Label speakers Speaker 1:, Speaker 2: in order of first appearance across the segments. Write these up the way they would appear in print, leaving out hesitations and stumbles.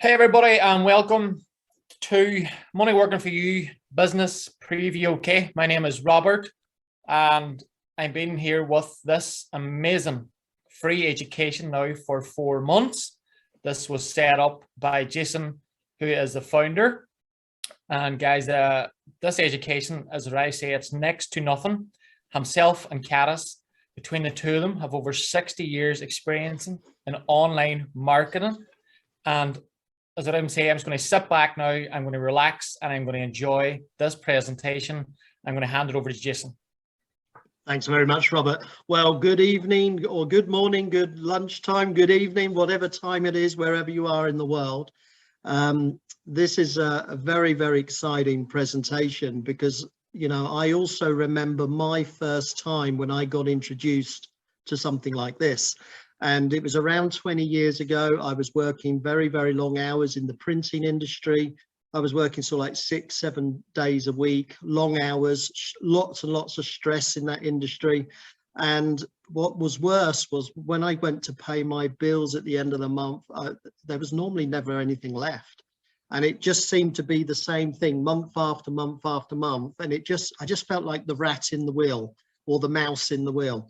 Speaker 1: Hey everybody, and welcome to Money Working for You Business Preview. Okay, my name is Robert, and I've been here with this amazing free education now for 4 months. This was set up by Jason, who is the founder. And guys, this education, as I say, it's next to nothing. Himself and Caddis, between the two of them, have over 60 years experience in online marketing. And as I'm saying, I'm just going to sit back now, I'm going to relax, and I'm going to enjoy this presentation. I'm going to hand it over to Jason.
Speaker 2: Thanks very much, Robert. Well, good evening or good morning, good lunchtime, good evening, whatever time it is, wherever you are in the world. This is a very, very exciting presentation because, you know, I also remember my first time when I got introduced to something like this. And it was around 20 years ago. I was working very, very long hours in the printing industry. I was working sort of like 6-7 days a week, long hours, lots and lots of stress in that industry. And what was worse was when I went to pay my bills at the end of the month, there was normally never anything left. And it just seemed to be the same thing month after month after month. And I just felt like the rat in the wheel or the mouse in the wheel.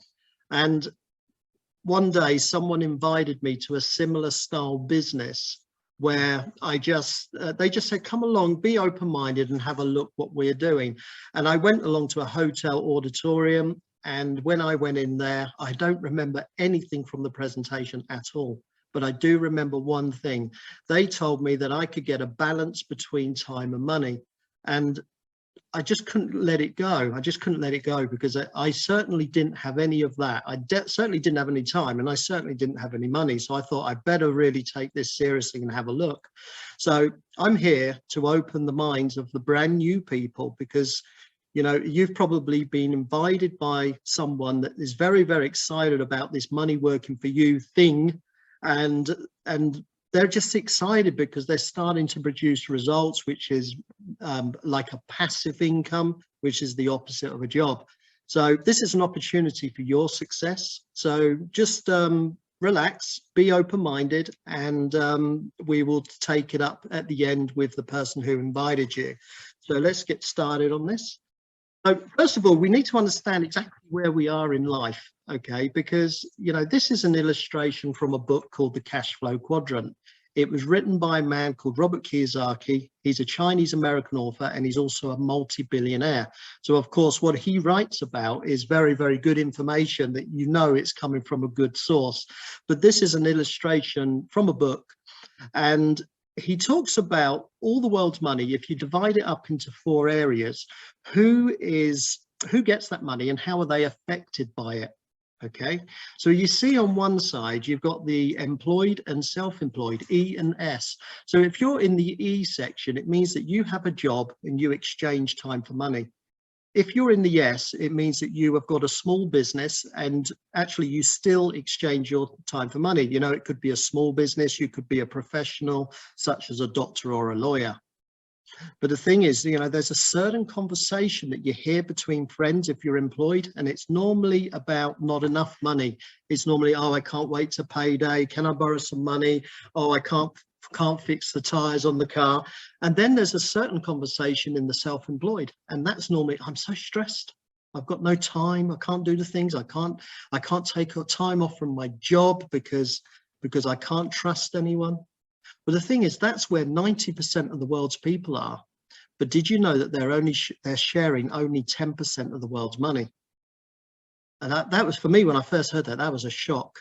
Speaker 2: And one day someone invited me to a similar style business where they just said, come along, be open-minded and have a look what we're doing. And I went along to a hotel auditorium. And when I went in there, I don't remember anything from the presentation at all. But I do remember one thing. They told me that I could get a balance between time and money. And I just couldn't let it go. I just couldn't let it go because I certainly didn't have any of that. I certainly didn't have any time, and I certainly didn't have any money. So I thought I'd better really take this seriously and have a look. So I'm here to open the minds of the brand new people because, you know, you've probably been invited by someone that is very, very excited about this money working for you thing. And they're just excited because they're starting to produce results, which is like a passive income, which is the opposite of a job. So this is an opportunity for your success. So just relax, be open-minded, and we will take it up at the end with the person who invited you. So let's get started on this. So first of all, we need to understand exactly where we are in life, okay? Because, you know, this is an illustration from a book called The Cash Flow Quadrant. It was written by a man called Robert Kiyosaki. He's a Chinese-American author, and he's also a multi-billionaire. So, of course, what he writes about is very, very good information that you know it's coming from a good source. But this is an illustration from a book, and he talks about all the world's money. If you divide it up into 4 areas, who gets that money and how are they affected by it? Okay, so you see on one side, you've got the employed and self-employed, E and S. So if you're in the E section, it means that you have a job and you exchange time for money. If you're in the S, it means that you have got a small business and actually you still exchange your time for money. You know, it could be a small business, you could be a professional, such as a doctor or a lawyer. But the thing is, you know, there's a certain conversation that you hear between friends if you're employed, and it's normally about not enough money. It's normally, oh, I can't wait to payday. Can I borrow some money? Oh, I can't fix the tires on the car. And then there's a certain conversation in the self-employed, and that's normally, I'm so stressed. I've got no time. I can't do the things. I can't take time off from my job because I can't trust anyone. But the thing is, that's where 90% of the world's people are. But did you know that they're sharing only 10% of the world's money? And that was, for me, when I first heard that was a shock.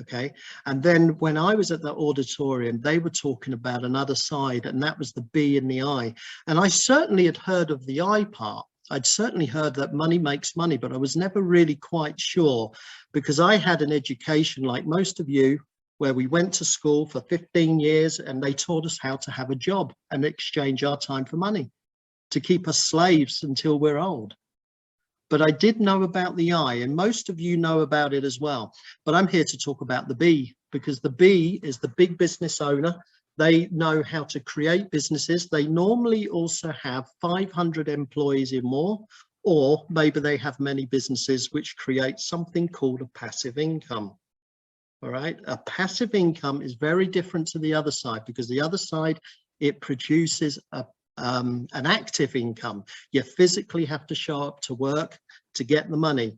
Speaker 2: Okay. And then when I was at the auditorium, they were talking about another side, and that was the B and the I. And I certainly had heard of the I part. I'd certainly heard that money makes money, but I was never really quite sure because I had an education like most of you, where we went to school for 15 years and they taught us how to have a job and exchange our time for money to keep us slaves until we're old. But I did know about the I, and most of you know about it as well. But I'm here to talk about the B, because the B is the big business owner. They know how to create businesses. They normally also have 500 employees or more, or maybe they have many businesses which create something called a passive income. All right. A passive income is very different to the other side, because the other side, it produces an active income. You physically have to show up to work to get the money.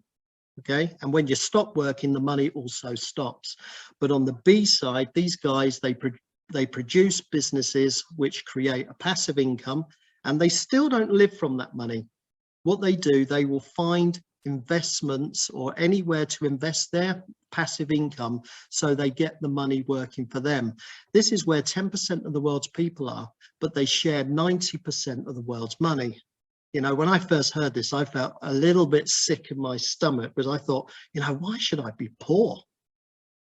Speaker 2: Okay. And when you stop working, the money also stops. But on the B side, these guys, they produce businesses which create a passive income, and they still don't live from that money. What they do, they will find investments or anywhere to invest their passive income, so they get the money working for them. This is where 10% of the world's people are, but they share 90% of the world's money. You know, when I first heard this, I felt a little bit sick in my stomach, because I thought, you know, why should I be poor?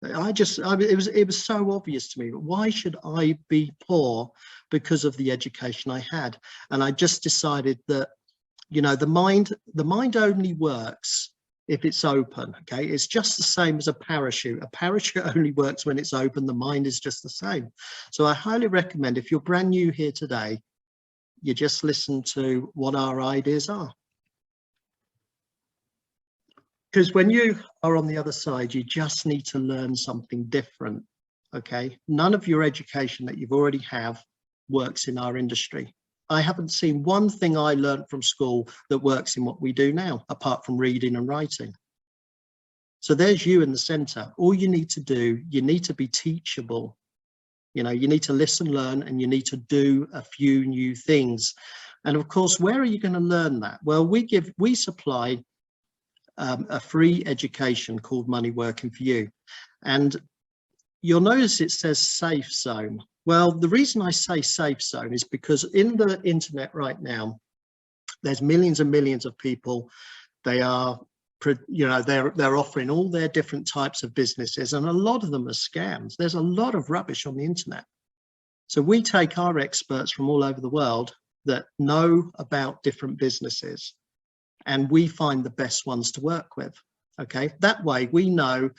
Speaker 2: It was so obvious to me. Why should I be poor because of the education I had? And I just decided that, you know, the mind only works if it's open. Okay, it's just the same as a parachute. A parachute only works when it's open. The mind is just the same. So I highly recommend, if you're brand new here today, you just listen to what our ideas are. Because when you are on the other side, you just need to learn something different. Okay, none of your education that you've already have works in our industry. I haven't seen one thing I learned from school that works in what we do now, apart from reading and writing. So there's you in the center. All you need to do, you need to be teachable. You know, you need to listen, learn, and you need to do a few new things. And of course, where are you going to learn that? Well, we supply a free education called Money Working for You. And you'll notice it says safe zone. Well, the reason I say safe zone is because in the internet right now, there's millions and millions of people. They are, you know, they're offering all their different types of businesses, and a lot of them are scams. There's a lot of rubbish on the internet. So we take our experts from all over the world that know about different businesses, and we find the best ones to work with. Okay, that way we know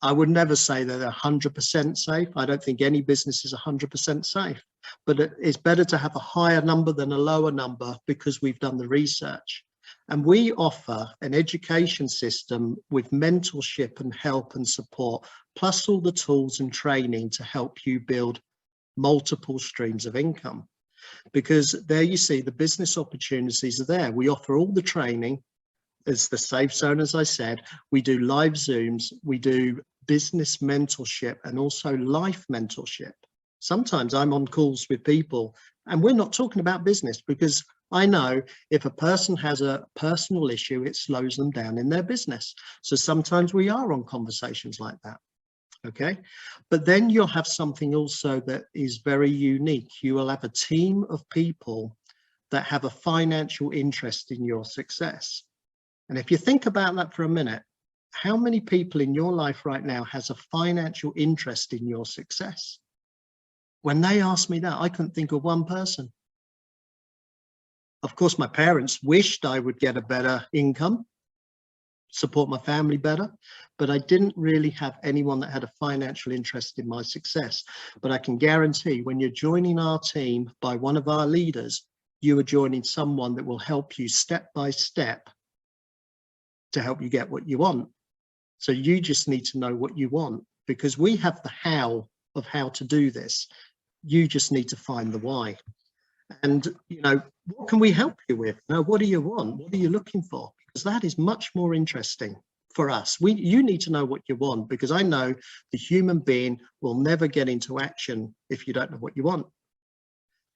Speaker 2: I would never say that they're 100% safe. I don't think any business is 100% safe, but it's better to have a higher number than a lower number, because we've done the research. And we offer an education system with mentorship and help and support, plus all the tools and training to help you build multiple streams of income. Because there you see, the business opportunities are there. We offer all the training. It's the safe zone, as I said. We do live Zooms, we do business mentorship, and also life mentorship. Sometimes I'm on calls with people and we're not talking about business, because I know if a person has a personal issue, it slows them down in their business. So sometimes we are on conversations like that. Okay, but then you'll have something also that is very unique. You will have a team of people that have a financial interest in your success. And if you think about that for a minute, how many people in your life right now has a financial interest in your success? When they asked me that, I couldn't think of one person. Of course, my parents wished I would get a better income, support my family better, but I didn't really have anyone that had a financial interest in my success. But I can guarantee, when you're joining our team by one of our leaders, you are joining someone that will help you step by step to help you get what you want. So you just need to know what you want, because we have the how of how to do this. You just need to find the why. And, you know, what can we help you with? Now, what do you want? What are you looking for? Because that is much more interesting for us. You need to know what you want, because I know the human being will never get into action if you don't know what you want.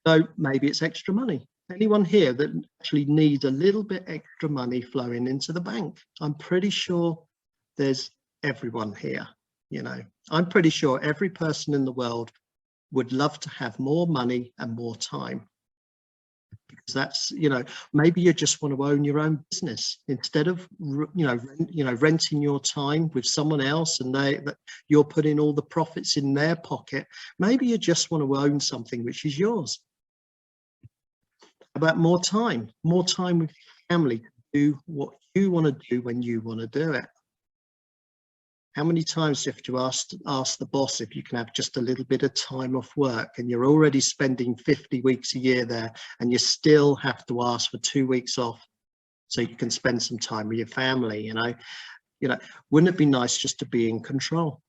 Speaker 2: So maybe it's extra money. Anyone here that actually needs a little bit extra money flowing into the bank? I'm pretty sure there's everyone here. You know, I'm pretty sure every person in the world would love to have more money and more time. Because that's, you know, maybe you just want to own your own business instead of, renting your time with someone else, and you're putting all the profits in their pocket. Maybe you just want to own something which is yours. About more time with your family to do what you want to do when you want to do it. How many times do you have to ask the boss if you can have just a little bit of time off work, and you're already spending 50 weeks a year there, and you still have to ask for 2 weeks off so you can spend some time with your family? You know, wouldn't it be nice just to be in control?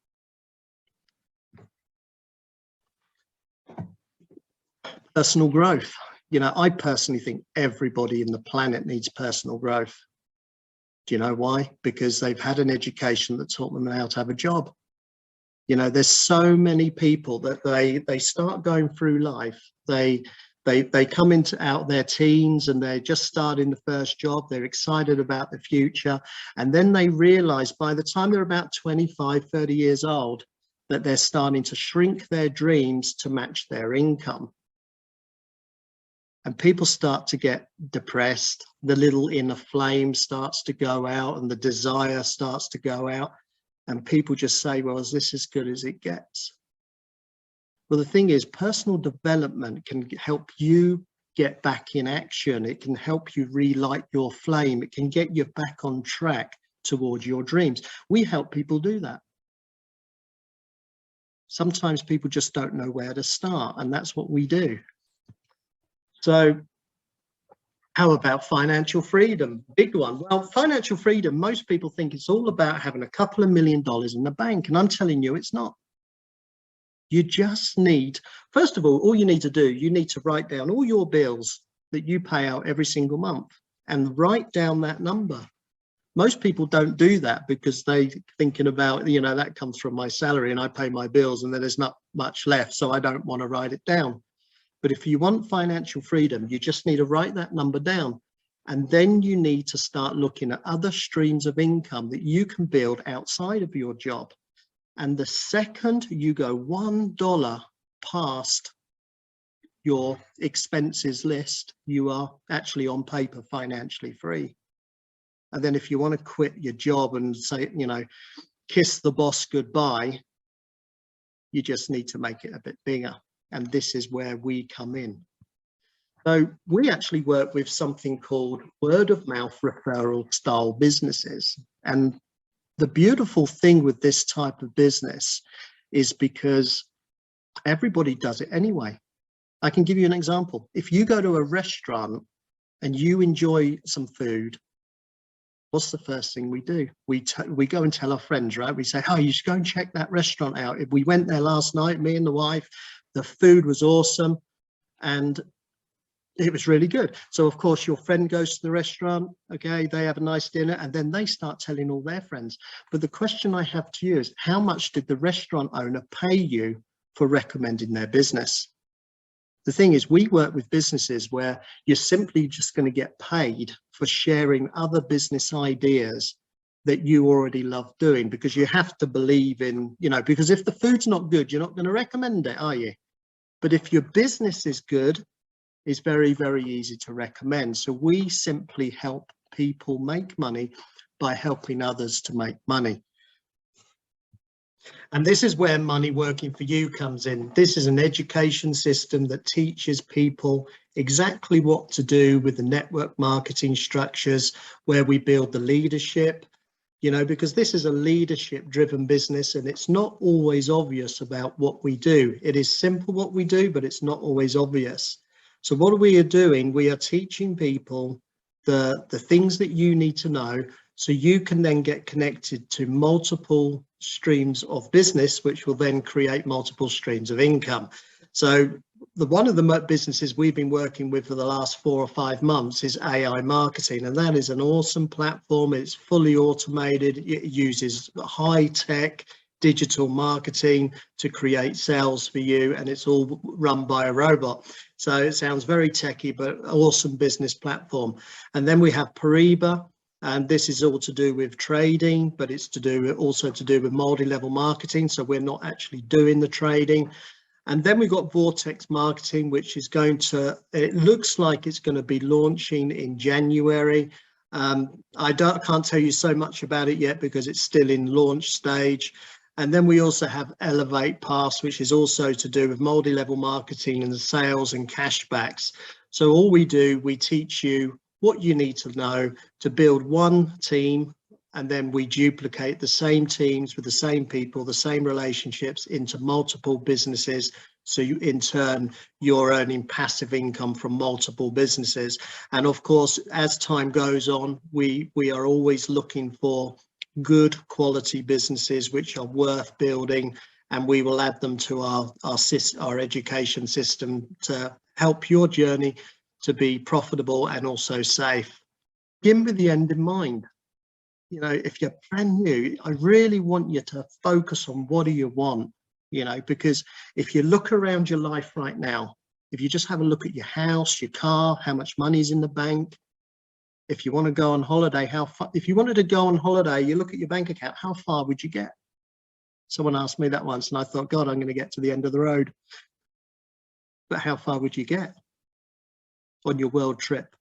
Speaker 2: Personal growth. You know, I personally think everybody in the planet needs personal growth. Do you know why? Because they've had an education that taught them how to have a job. You know, there's so many people that they start going through life. They come into out their teens and they're just starting the first job. They're excited about the future. And then they realize by the time they're about 25, 30 years old, that they're starting to shrink their dreams to match their income. And people start to get depressed. The little inner flame starts to go out and the desire starts to go out. And people just say, well, is this as good as it gets? Well, the thing is, personal development can help you get back in action. It can help you relight your flame. It can get you back on track towards your dreams. We help people do that. Sometimes people just don't know where to start, and that's what we do. So how about financial freedom? Big one. Well, financial freedom, most people think it's all about having a couple of $1 million in the bank, and I'm telling you, it's not. You just need, first of all you need to do, you need to write down all your bills that you pay out every single month and write down that number. Most people don't do that because they're thinking about, you know, that comes from my salary and I pay my bills and then there's not much left, so I don't want to write it down. But if you want financial freedom, you just need to write that number down. And then you need to start looking at other streams of income that you can build outside of your job. And the second you go $1 past your expenses list, you are actually on paper financially free. And then if you want to quit your job and say, you know, kiss the boss goodbye, you just need to make it a bit bigger. And this is where we come in. So we actually work with something called word of mouth referral style businesses. And the beautiful thing with this type of business is because everybody does it anyway. I can give you an example. If you go to a restaurant and you enjoy some food, what's the first thing we do? We go and tell our friends, right? We say, oh, you should go and check that restaurant out. If we went there last night, me and the wife, the food was awesome and it was really good. So of course your friend goes to the restaurant, okay, they have a nice dinner and then they start telling all their friends. But the question I have to you is, how much did the restaurant owner pay you for recommending their business? The thing is, we work with businesses where you're simply just going to get paid for sharing other business ideas that you already love doing, because you have to believe in, you know, because if the food's not good, you're not going to recommend it, are you? But if your business is good, it's very, very easy to recommend. So we simply help people make money by helping others to make money. And this is where Money Working For You comes in. This is an education system that teaches people exactly what to do with the network marketing structures, where we build the leadership, you know, because this is a leadership driven business and it's not always obvious about what we do. It is simple what we do, but it's not always obvious. So what we are doing, we are teaching people the things that you need to know so you can then get connected to multiple streams of business, which will then create multiple streams of income. So one of the businesses we've been working with for the last 4 or 5 months is AI marketing, and that is an awesome platform. It's fully automated. It uses high-tech digital marketing to create sales for you, and it's all run by a robot. So it sounds very techy, but awesome business platform. And then we have Pariba, and this is all to do with trading, but it's also to do with multi-level marketing. So we're not actually doing the trading. And then we've got Vortex Marketing, which is it looks like it's going to be launching in January. I can't tell you so much about it yet because it's still in launch stage. And then we also have Elevate Pass, which is also to do with multi-level marketing and sales and cashbacks. So all we do, we teach you what you need to know to build one team, and then we duplicate the same teams with the same people, the same relationships into multiple businesses. So in turn, you're earning passive income from multiple businesses. And of course, as time goes on, we are always looking for good quality businesses which are worth building, and we will add them to our education system to help your journey to be profitable and also safe. Begin with the end in mind. You know, if you're brand new, I really want you to focus on what do you want, you know, because if you look around your life right now, if you just have a look at your house, your car, how much money is in the bank, if you want to go on holiday, how far, if you wanted to go on holiday, you look at your bank account, how far would you get? Someone asked me that once and I thought, God, I'm going to get to the end of the road. But how far would you get on your world trip?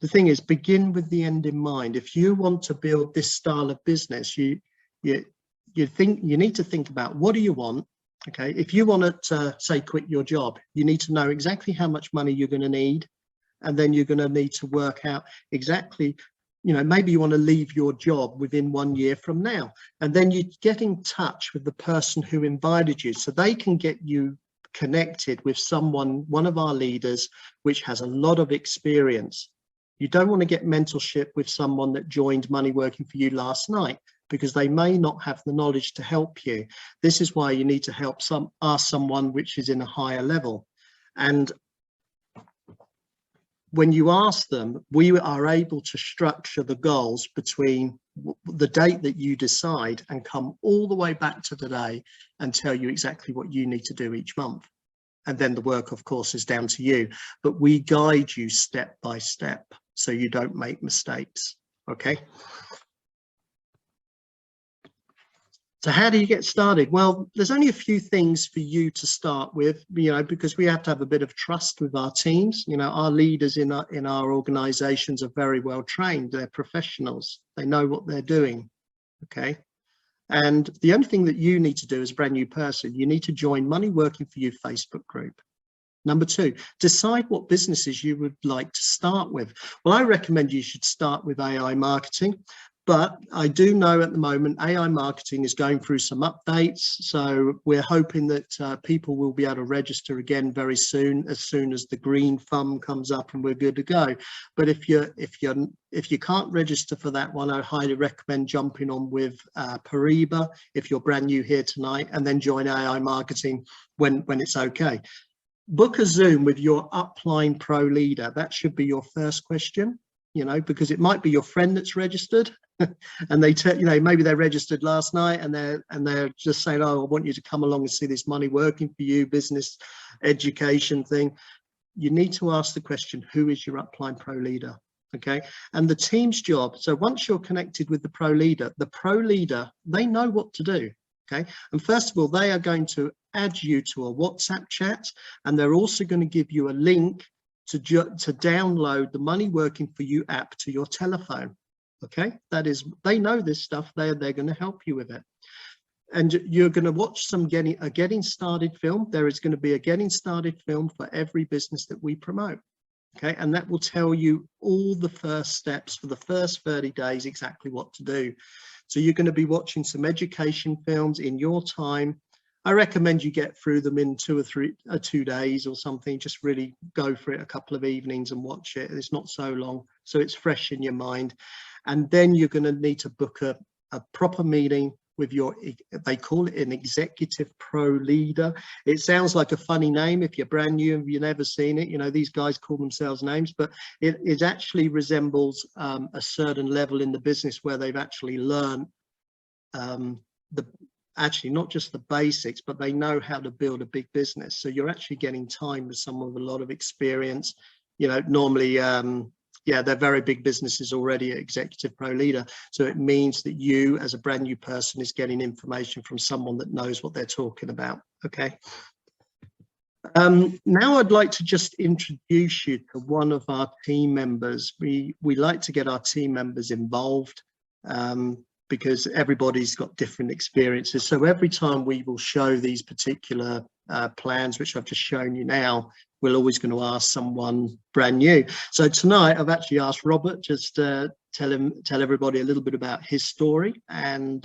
Speaker 2: The thing is, begin with the end in mind. If you want to build this style of business, you need to think about, what do you want? Okay, if you want to say quit your job, you need to know exactly how much money you're going to need, and then you're going to need to work out exactly, you know, maybe you want to leave your job within 1 year from now, and then you get in touch with the person who invited you so they can get you connected with someone, one of our leaders, which has a lot of experience. You don't want to get mentorship with someone that joined Money Working for You last night, because they may not have the knowledge to help you. This is why you need to ask someone which is in a higher level. And when you ask them, we are able to structure the goals between the date that you decide and come all the way back to today and tell you exactly what you need to do each month. And then the work, of course, is down to you, but we guide you step by step so you don't make mistakes. Okay. So how do you get started? Well, there's only a few things for you to start with, you know, because we have to have a bit of trust with our teams. You know, our leaders in our organizations are very well trained. They're professionals. They know what they're doing. Okay. And the only thing that you need to do as a brand new person, you need to join Money Working for You Facebook group. Number 2, decide what businesses you would like to start with. Well, I recommend you should start with AI marketing, but I do know at the moment AI marketing is going through some updates. So we're hoping that people will be able to register again very soon as the green thumb comes up and we're good to go. But if you can't register for that one, I highly recommend jumping on with Pariba if you're brand new here tonight, and then join AI marketing when it's okay. Book a Zoom with your upline pro leader. That should be your first question, you know, because it might be your friend that's registered and they tell, you know, maybe they registered last night and they're just saying, oh, I want you to come along and see this Money Working for You business education thing. You need to ask the question, who is your upline pro leader? Okay, and the team's job. So once you're connected with the pro leader, they know what to do. Okay, and first of all, they are going to add you to a WhatsApp chat, and they're also going to give you a link to download the Money Working for You app to your telephone. Okay, that is, they know this stuff. They're going to help you with it. And you're going to watch a getting started film. There is going to be a getting started film for every business that we promote. Okay, and that will tell you all the first steps for the first 30 days, exactly what to do. So you're going to be watching some education films in your time. I recommend you get through them in 2 days or something. Just really go for it a couple of evenings and watch it. It's not so long, so it's fresh in your mind. And then you're going to need to book a proper meeting with your, they call it an executive pro leader. It sounds like a funny name if you're brand new and you've never seen it. You know, these guys call themselves names, but it actually resembles a certain level in the business where they've actually learned actually not just the basics, but they know how to build a big business. So you're actually getting time with someone with a lot of experience. You know, normally, yeah, they're very big businesses already at executive pro leader. So it means that you as a brand new person is getting information from someone that knows what they're talking about. Okay. Now I'd like to just introduce you to one of our team members. We like to get our team members involved because everybody's got different experiences. So every time we will show these particular plans, which I've just shown you now, we're always going to ask someone brand new. So tonight I've actually asked Robert just to tell everybody a little bit about his story, and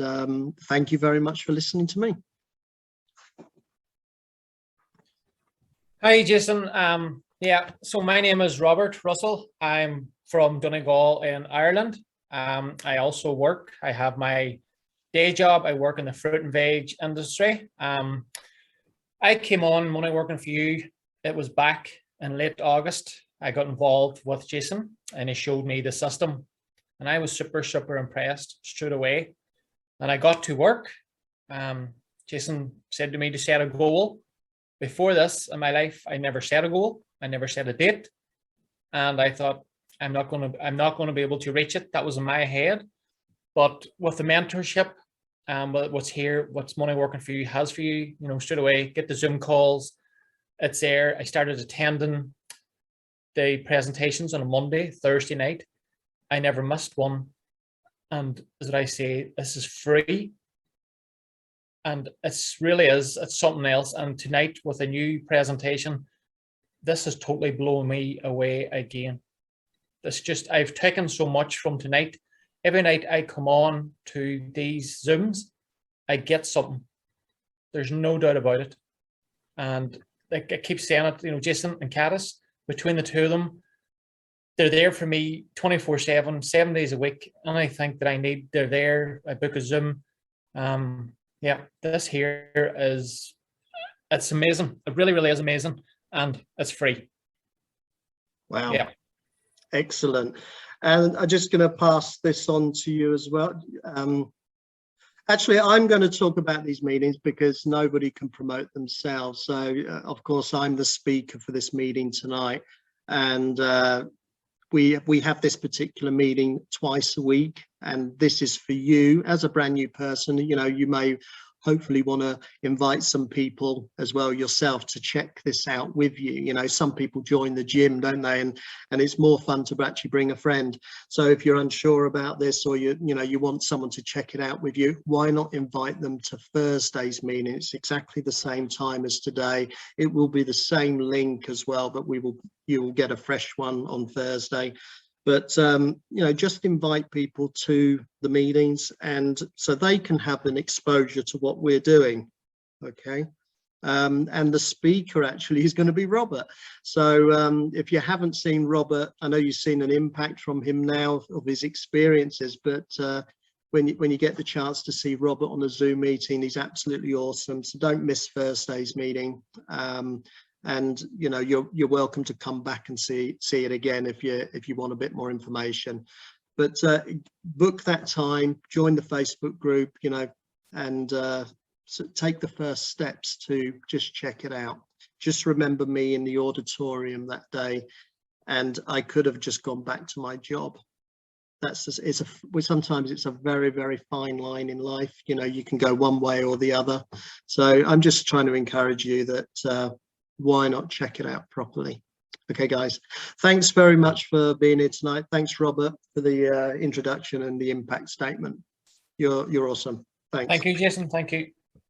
Speaker 2: thank you very much for listening to me.
Speaker 1: Hi, Jason. Yeah, so my name is Robert Russell. I'm from Donegal in Ireland. I also I have my day job. I work in the fruit and veg industry. I came on Money Working for You it was back in late August, I got involved with Jason and he showed me the system. And I was super impressed straight away. And I got to work. Jason said to me to set a goal. Before this in my life, I never set a goal. I never set a date. And I thought, I'm not going to be able to reach it. That was in my head. But with the mentorship, what's here, what's Money Working For You has for you, straight away, get the Zoom calls. It's there. I started attending the presentations on a Monday, Thursday night. I never missed one. And as I say, this is free. And it's something else. And tonight with a new presentation, this has totally blown me away again. I've taken so much from tonight. Every night I come on to these Zooms, I get something. There's no doubt about it. And like I keep saying it, Jason and Caddis, between the two of them, they're there for me 24/7, 7 days a week. And I think that they're there. I book a Zoom. Yeah, this here it's amazing. It really is amazing. And it's free.
Speaker 2: Wow.
Speaker 1: Yeah.
Speaker 2: Excellent. And I'm just going to pass this on to you as well. Actually, I'm going to talk about these meetings because nobody can promote themselves. So, of course, I'm the speaker for this meeting tonight. And we have this particular meeting twice a week. And this is for you as a brand new person. You may hopefully want to invite some people as well yourself to check this out with you. Some people join the gym, don't they? And it's more fun to actually bring a friend. So if you're unsure about this, or you want someone to check it out with you, why not invite them to Thursday's meeting? It's exactly the same time as today. It will be the same link as well, but you will get a fresh one on Thursday. But, just invite people to the meetings and so they can have an exposure to what we're doing. Okay. And the speaker actually is going to be Robert. So if you haven't seen Robert, I know you've seen an impact from him now of his experiences, but when you get the chance to see Robert on a Zoom meeting, he's absolutely awesome. So don't miss Thursday's meeting. And you're welcome to come back and see it again if you want a bit more information. But book that time, join the Facebook group, and so take the first steps to just check it out. Just remember me in the auditorium that day, and I could have just gone back to my job. Sometimes it's a very fine line in life. You can go one way or the other. So I'm just trying to encourage you that why not check it out properly? Okay, guys, thanks very much for being here tonight. Thanks, Robert, for the introduction and the impact statement. You're awesome. Thanks.
Speaker 1: Thank you, Jason. Thank you.